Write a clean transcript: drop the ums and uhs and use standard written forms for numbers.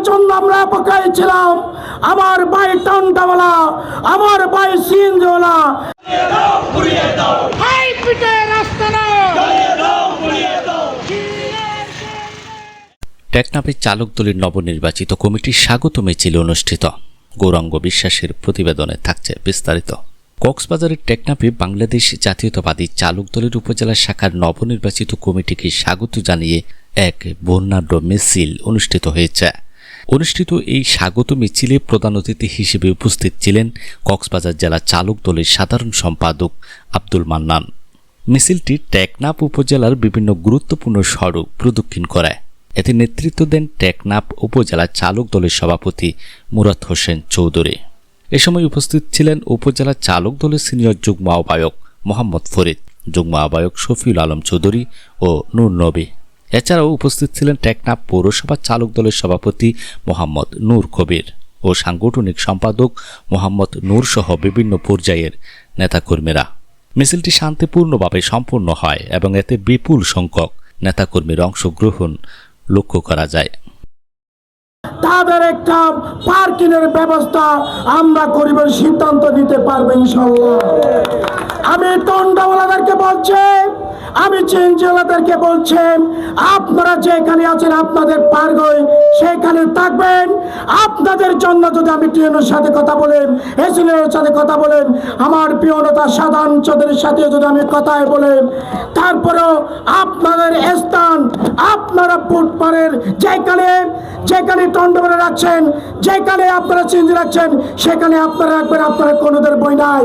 জন্য আমরা অপেক্ষায় ছিলাম। আমার ভাই টন্ডাওয়ালা, আমার ভাই সিএনজিওয়ালা, টেকনাফে চালক দলের নবনির্বাচিত কমিটির স্বাগত মিছিল অনুষ্ঠিত। গৌরাঙ্গ বিশ্বাসের প্রতিবেদনে থাকছে বিস্তারিত। কক্সবাজারের টেকনাফে বাংলাদেশ জাতীয়তাবাদী চালক দলের উপজেলা শাখার নবনির্বাচিত কমিটিকে স্বাগত জানিয়ে এক বর্ণাঢ্য মিছিল অনুষ্ঠিত হয়েছে। অনুষ্ঠিত এই স্বাগত মিছিলে প্রধান অতিথি হিসেবে উপস্থিত ছিলেন কক্সবাজার জেলা চালক দলের সাধারণ সম্পাদক আব্দুল মান্নান। মিছিলটি টেকনাফ উপজেলার বিভিন্ন গুরুত্বপূর্ণ সড়ক প্রদক্ষিণ করে। এতে নেতৃত্ব দেন টেকনাফ উপজেলা চালক দলের সভাপতি মুরাদ হোসেন চৌধুরী। এ সময় উপস্থিত ছিলেন উপজেলা চালক দলের সিনিয়র যুগ্ম আহ্বায়ক মোহাম্মদ ফরিদ, যুগ্ম আহ্বায়ক শফিউল আলম চৌধুরী ও নূর নবী। এছাড়াও উপস্থিত ছিলেন টেকনাফ পৌরসভা চালক দলের সভাপতি মোহাম্মদ নূর কবির ও সাংগঠনিক সম্পাদক মোহাম্মদ নূর সহ বিভিন্ন পর্যায়ের নেতাকর্মীরা। মিছিলটি শান্তিপূর্ণভাবে সম্পন্ন হয় এবং এতে বিপুল সংখ্যক নেতাকর্মীর অংশগ্রহণ লক্ষ্য করা যায়। তাদের একটা পার্কিংয়ের ব্যবস্থা আমরা করিবার সিদ্ধান্ত নিতে পারবো ইনশাআল্লাহ। আমি টন্ডাওয়ালাদেরকে বলছি, আমি চেঞ্জওয়ালাদেরকে বলছি, আপনারা যেখানে আছেন আপনাদের পারগই সেখানে থাকবেন। আপনাদের জন্য যদি আমি টিএনওর সাথে কথা বলেন, এসিলের সাথে কথা বলেন, আমার প্রিয় নেতা সাধারণ চৌধুরীর সাথে যদি আমি কথায় বলেন, তারপরেও আপনাদের স্থান আপনারা ফুটপারের যেখানে টন্ডাওয়ালা রাখছেন, যেখানে আপনারা চেঞ্জ রাখছেন সেখানে আপনারা রাখবেন। আপনারা কোনোদের বই নাই।